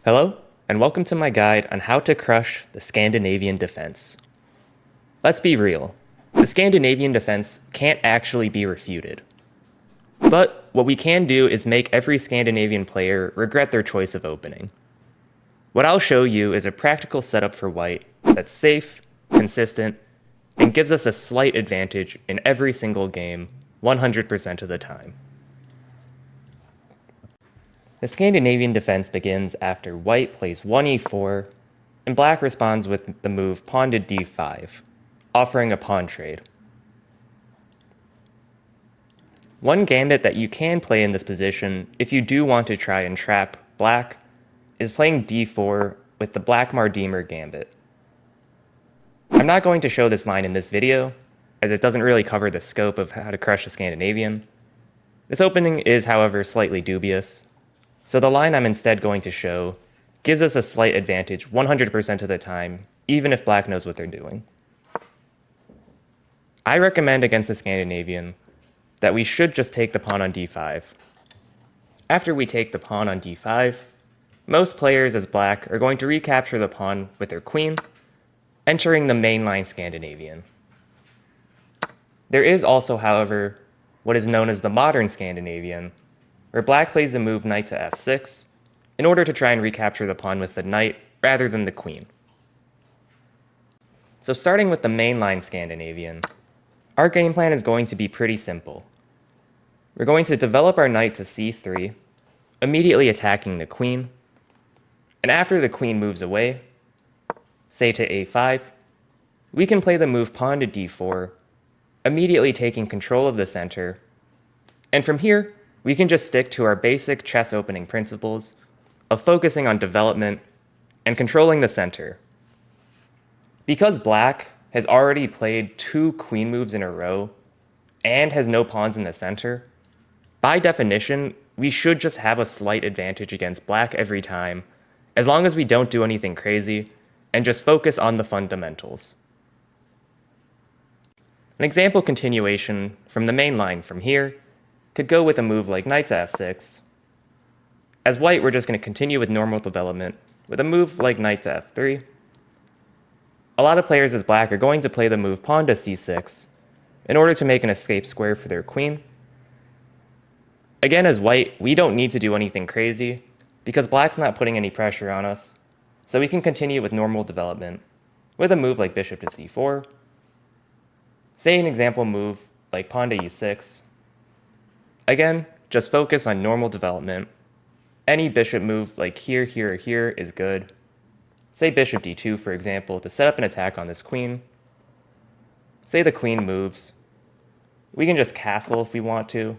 Hello, and welcome to my guide on how to crush the Scandinavian defense. Let's be real, the Scandinavian defense can't actually be refuted. But what we can do is make every Scandinavian player regret their choice of opening. What I'll show you is a practical setup for white that's safe, consistent, and gives us a slight advantage in every single game 100% of the time. The Scandinavian defense begins after white plays 1e4, and black responds with the move pawn to d5, offering a pawn trade. One gambit that you can play in this position if you do want to try and trap black is playing d4 with the Black-Mardimer gambit. I'm not going to show this line in this video, as it doesn't really cover the scope of how to crush a Scandinavian. This opening is, however, slightly dubious, so the line I'm instead going to show gives us a slight advantage 100% of the time, even if black knows what they're doing. I recommend against the Scandinavian that we should just take the pawn on d5. After we take the pawn on d5, most players as black are going to recapture the pawn with their queen, entering the mainline Scandinavian. There is also, however, what is known as the modern Scandinavian, where black plays the move knight to f6 in order to try and recapture the pawn with the knight rather than the queen. So starting with the mainline Scandinavian, our game plan is going to be pretty simple. We're going to develop our knight to c3, immediately attacking the queen, and after the queen moves away, say to a5, we can play the move pawn to d4, immediately taking control of the center, and from here, we can just stick to our basic chess opening principles of focusing on development and controlling the center. Because black has already played 2 queen moves in a row and has no pawns in the center, by definition, we should just have a slight advantage against black every time, as long as we don't do anything crazy and just focus on the fundamentals. An example continuation from the main line from here could go with a move like knight to f6. As white, we're just going to continue with normal development with a move like knight to f3. A lot of players as black are going to play the move pawn to c6 in order to make an escape square for their queen. Again, as white, we don't need to do anything crazy because black's not putting any pressure on us, so we can continue with normal development with a move like bishop to c4. Say an example move like pawn to e6. Again, just focus on normal development. Any bishop move like here, here, or here is good. Say bishop d2, for example, to set up an attack on this queen. Say the queen moves. We can just castle if we want to.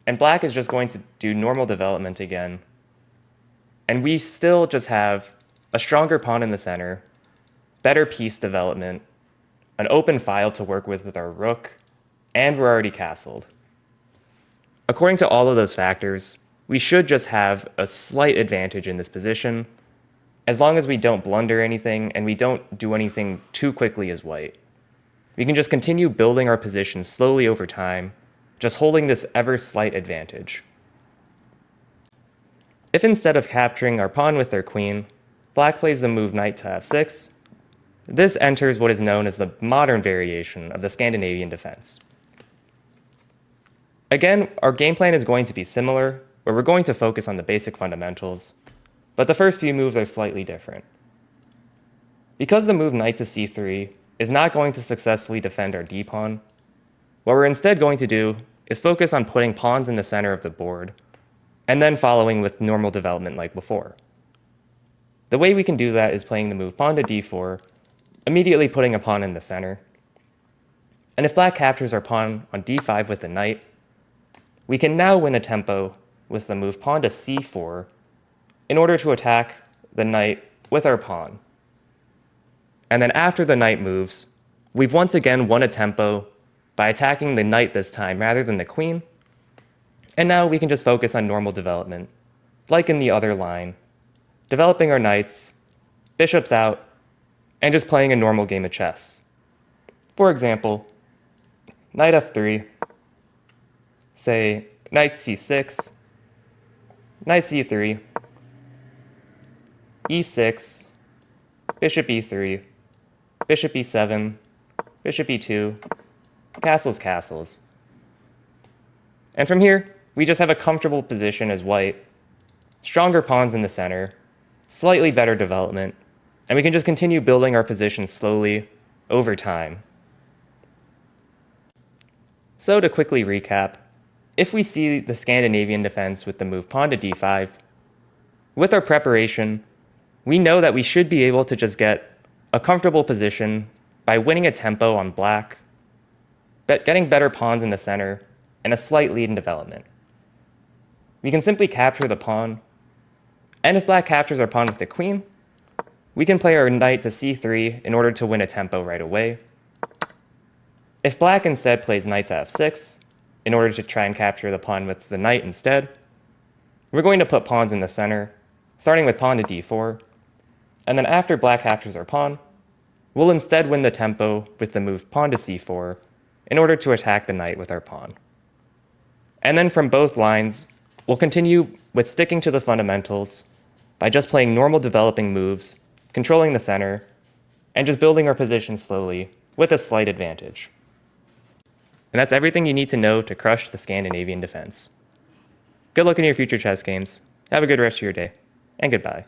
And black is just going to do normal development again. And we still just have a stronger pawn in the center, better piece development, an open file to work with our rook, and we're already castled. According to all of those factors, we should just have a slight advantage in this position, as long as we don't blunder anything and we don't do anything too quickly as white. We can just continue building our position slowly over time, just holding this ever slight advantage. If instead of capturing our pawn with their queen, black plays the move knight to f6, this enters what is known as the modern variation of the Scandinavian defense. Again, our game plan is going to be similar, where we're going to focus on the basic fundamentals, but the first few moves are slightly different. Because the move knight to c3 is not going to successfully defend our d-pawn, what we're instead going to do is focus on putting pawns in the center of the board, and then following with normal development like before. The way we can do that is playing the move pawn to d4, immediately putting a pawn in the center. And if black captures our pawn on d5 with the knight, we can now win a tempo with the move pawn to c4 in order to attack the knight with our pawn. And then after the knight moves, we've once again won a tempo by attacking the knight this time rather than the queen. And now we can just focus on normal development, like in the other line, developing our knights, bishops out, and just playing a normal game of chess. For example, knight f3, say knight c6, knight c3, e6, bishop e3, bishop e7, bishop e2, castles, castles. And from here, we just have a comfortable position as white, stronger pawns in the center, slightly better development, and we can just continue building our position slowly over time. So to quickly recap, if we see the Scandinavian defense with the move pawn to d5, with our preparation, we know that we should be able to just get a comfortable position by winning a tempo on black, getting better pawns in the center, and a slight lead in development. We can simply capture the pawn, and if black captures our pawn with the queen, we can play our knight to c3 in order to win a tempo right away. If black instead plays knight to f6, in order to try and capture the pawn with the knight instead, we're going to put pawns in the center, starting with pawn to d4, and then after black captures our pawn, we'll instead win the tempo with the move pawn to c4 in order to attack the knight with our pawn. And then from both lines, we'll continue with sticking to the fundamentals by just playing normal developing moves, controlling the center, and just building our position slowly with a slight advantage. And that's everything you need to know to crush the Scandinavian defense. Good luck in your future chess games. Have a good rest of your day, and goodbye.